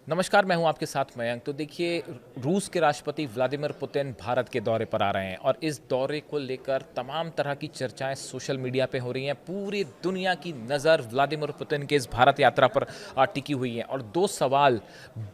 नमस्कार, मैं हूं आपके साथ मयंक। तो देखिए, रूस के राष्ट्रपति व्लादिमीर पुतिन भारत के दौरे पर आ रहे हैं और इस दौरे को लेकर तमाम तरह की चर्चाएं सोशल मीडिया पे हो रही हैं। पूरी दुनिया की नज़र व्लादिमीर पुतिन के इस भारत यात्रा पर टिकी हुई है और दो सवाल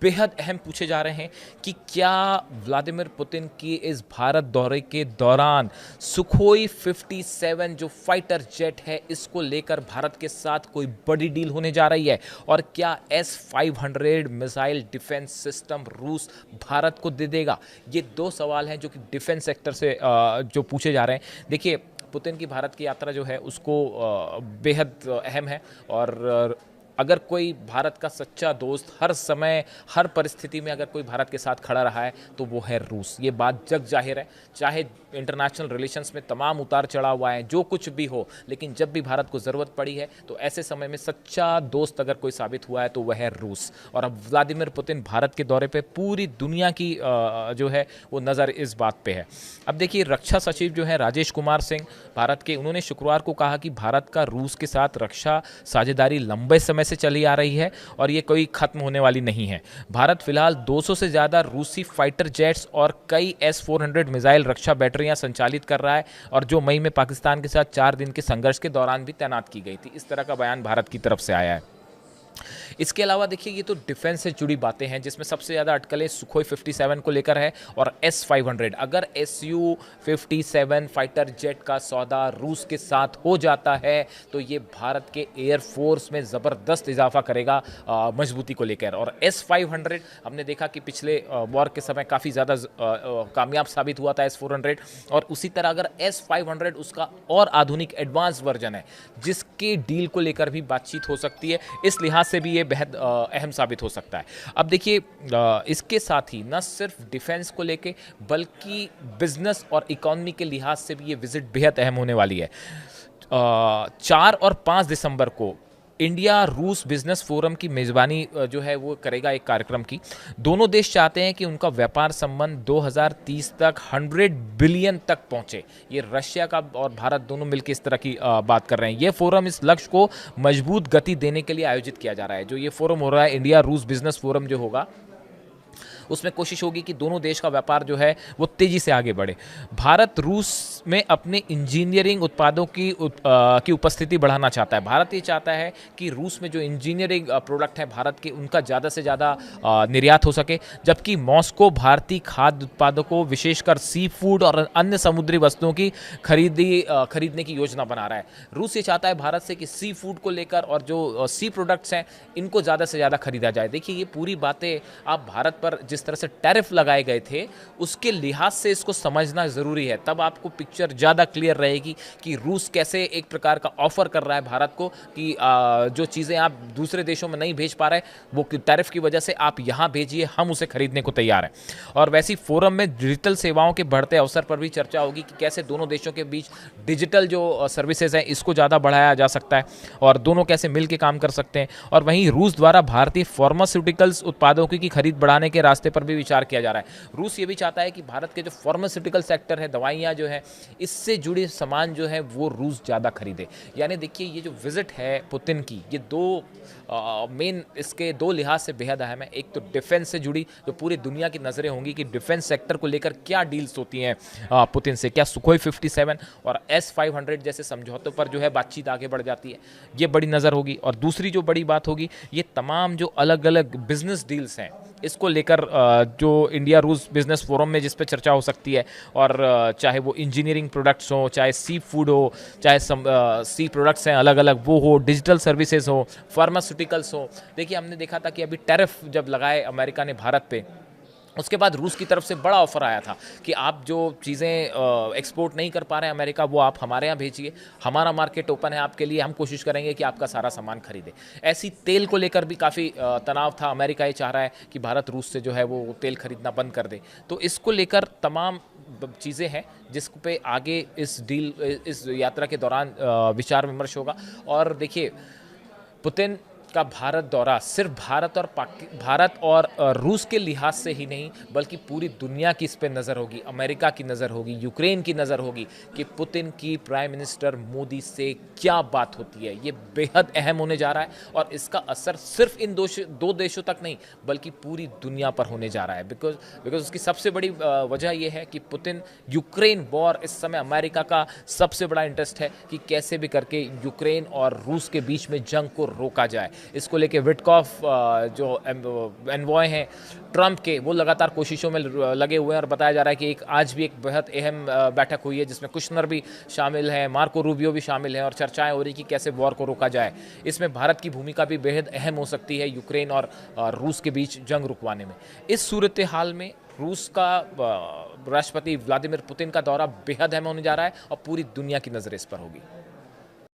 बेहद अहम पूछे जा रहे हैं कि क्या व्लादिमीर पुतिन की इस भारत दौरे के दौरान सुखोई 57 जो फाइटर जेट है, इसको लेकर भारत के साथ कोई बड़ी डील होने जा रही है और क्या S-500 मिसाइल डिफेंस सिस्टम रूस भारत को दे देगा। ये दो सवाल हैं जो कि डिफेंस सेक्टर से जो पूछे जा रहे हैं। देखिए, पुतिन की भारत की यात्रा जो है उसको बेहद अहम है और अगर कोई भारत का सच्चा दोस्त हर समय हर परिस्थिति में अगर कोई भारत के साथ खड़ा रहा है तो वो है रूस। ये बात जग जाहिर है, चाहे इंटरनेशनल रिलेशंस में तमाम उतार चढ़ाव हुआ है, जो कुछ भी हो, लेकिन जब भी भारत को ज़रूरत पड़ी है तो ऐसे समय में सच्चा दोस्त अगर कोई साबित हुआ है तो वह है रूस। और अब व्लादिमीर पुतिन भारत के दौरे पे पूरी दुनिया की जो है वो नज़र इस बात पे है। अब देखिए, रक्षा सचिव जो है राजेश कुमार सिंह भारत के, उन्होंने शुक्रवार को कहा कि भारत का रूस के साथ रक्षा साझेदारी लंबे समय से चली आ रही है और ये कोई खत्म होने वाली नहीं है। भारत फिलहाल 200 से ज़्यादा रूसी फाइटर जेट्स और कई S-400 मिसाइल रक्षा बैटरियां संचालित कर रहा है और जो मई में पाकिस्तान के साथ 4 दिन के संघर्ष के दौरान भी तैनात की गई थी। इस तरह का बयान भारत की तरफ से आया है। इसके अलावा देखिए, ये तो डिफेंस से जुड़ी बातें हैं जिसमें सबसे ज़्यादा अटकलें सुखोई 57 को लेकर है और S-500। अगर Su-57 फाइटर जेट का सौदा रूस के साथ हो जाता है तो ये भारत के एयरफोर्स में ज़बरदस्त इजाफा करेगा मजबूती को लेकर। और S-500 हमने देखा कि पिछले वॉर के समय काफ़ी ज़्यादा कामयाब साबित हुआ था S-400, और उसी तरह अगर S-500 उसका और आधुनिक एडवांस वर्जन है जिसके डील को लेकर भी बातचीत हो सकती है, इस लिहाज से भी ये बेहद अहम साबित हो सकता है। अब देखिए, इसके साथ ही न सिर्फ डिफेंस को लेके बल्कि बिजनेस और इकोनॉमी के लिहाज से भी ये विजिट बेहद अहम होने वाली है। 4 और 5 दिसंबर को इंडिया रूस बिजनेस फोरम की मेज़बानी जो है वो करेगा एक कार्यक्रम की। दोनों देश चाहते हैं कि उनका व्यापार संबंध 2030 तक 100 बिलियन तक पहुंचे। ये रशिया का और भारत दोनों मिलकर इस तरह की बात कर रहे हैं। ये फोरम इस लक्ष्य को मजबूत गति देने के लिए आयोजित किया जा रहा है। जो ये फोरम हो रहा है, इंडिया रूस बिजनेस फोरम जो होगा, उसमें कोशिश होगी कि दोनों देश का व्यापार जो है वो तेज़ी से आगे बढ़े। भारत रूस में अपने इंजीनियरिंग उत्पादों की उपस्थिति बढ़ाना चाहता है। भारत ये चाहता है कि रूस में जो इंजीनियरिंग प्रोडक्ट है भारत के, उनका ज़्यादा से ज़्यादा निर्यात हो सके, जबकि मॉस्को भारतीय खाद्य उत्पादकों विशेषकर सी फूड और अन्य समुद्री वस्तुओं की खरीदने की योजना बना रहा है। रूस ये चाहता है भारत से कि सी फूड को लेकर और जो सी प्रोडक्ट्स हैं इनको ज़्यादा से ज़्यादा खरीदा जाए। देखिए, ये पूरी बातें आप भारत पर जिस तरह से टैरिफ लगाए गए थे उसके लिहाज से इसको समझना ज़रूरी है, तब आपको पिक्चर ज़्यादा क्लियर रहेगी कि रूस कैसे एक प्रकार का ऑफर कर रहा है भारत को कि जो चीज़ें आप दूसरे देशों में नहीं भेज पा रहे वो टैरिफ की वजह से आप यहाँ भेजिए, हम उसे खरीदने को तैयार हैं। और वैसी फोरम में डिजिटल सेवाओं के बढ़ते अवसर पर भी चर्चा होगी कि कैसे दोनों देशों के बीच डिजिटल जो सर्विसेज हैं इसको ज़्यादा बढ़ाया जा सकता है और दोनों कैसे मिल के काम कर सकते हैं। और वहीं रूस द्वारा भारतीय फार्मास्यूटिकल्स उत्पादों की खरीद बढ़ाने के रास्ते पर भी विचार किया जा रहा है। रूस ये भी चाहता है कि भारत के जो फार्मास्यूटिकल सेक्टर है, दवाइयाँ जो है, इससे जुड़े सामान जो है वो रूस ज़्यादा खरीदे। यानी देखिए, ये जो विजिट है पुतिन की, ये दो मेन इसके दो लिहाज से बेहद अहम है। एक तो डिफेंस से जुड़ी, जो पूरी दुनिया की नज़रें होंगी कि डिफेंस सेक्टर को लेकर क्या डील्स होती हैं पुतिन से, क्या सुखोई 57 और S-500 जैसे समझौतों पर जो है बातचीत आगे बढ़ जाती है, ये बड़ी नज़र होगी। और दूसरी जो बड़ी बात होगी, ये तमाम जो अलग अलग बिजनेस डील्स हैं इसको लेकर जो इंडिया रूस बिजनेस फोरम में जिस पे चर्चा हो सकती है, और चाहे वो इंजीनियरिंग प्रोडक्ट्स हो, चाहे सी फूड हो, चाहे सी प्रोडक्ट्स हैं अलग अलग वो हो, डिजिटल सर्विसेज हो, फार्मास्यूटिकल्स हो। देखिए, हमने देखा था कि अभी टैरिफ जब लगाए अमेरिका ने भारत पे, उसके बाद रूस की तरफ से बड़ा ऑफर आया था कि आप जो चीज़ें एक्सपोर्ट नहीं कर पा रहे हैं अमेरिका, वो आप हमारे यहाँ भेजिए, हमारा मार्केट ओपन है आपके लिए, हम कोशिश करेंगे कि आपका सारा सामान खरीदे। ऐसी तेल को लेकर भी काफ़ी तनाव था। अमेरिका ये चाह रहा है कि भारत रूस से जो है वो तेल खरीदना बंद कर दे। तो इसको लेकर तमाम चीज़ें हैं जिस पे आगे इस यात्रा के दौरान विचार विमर्श होगा। और देखिए, पुतिन का भारत दौरा सिर्फ भारत और रूस के लिहाज से ही नहीं, बल्कि पूरी दुनिया की इस पे नज़र होगी, अमेरिका की नज़र होगी, यूक्रेन की नज़र होगी कि पुतिन की प्राइम मिनिस्टर मोदी से क्या बात होती है। ये बेहद अहम होने जा रहा है और इसका असर सिर्फ इन दो देशों तक नहीं, बल्कि पूरी दुनिया पर होने जा रहा है। बिकॉज उसकी सबसे बड़ी वजह यह है कि पुतिन यूक्रेन वॉर इस समय अमेरिका का सबसे बड़ा इंटरेस्ट है कि कैसे भी करके यूक्रेन और रूस के बीच में जंग को रोका जाए। इसको लेके विटकॉफ जो एनवॉय हैं ट्रंप के, वो लगातार कोशिशों में लगे हुए हैं और बताया जा रहा है कि आज भी एक बेहद अहम बैठक हुई है जिसमें कुशनर भी शामिल हैं, मार्को रूबियो भी शामिल हैं और चर्चाएं हो रही कि कैसे वॉर को रोका जाए। इसमें भारत की भूमिका भी बेहद अहम हो सकती है यूक्रेन और रूस के बीच जंग रुकवाने में। इस सूरत हाल में रूस का राष्ट्रपति व्लादिमीर पुतिन का दौरा बेहद अहम होने जा रहा है और पूरी दुनिया की नज़र इस पर होगी।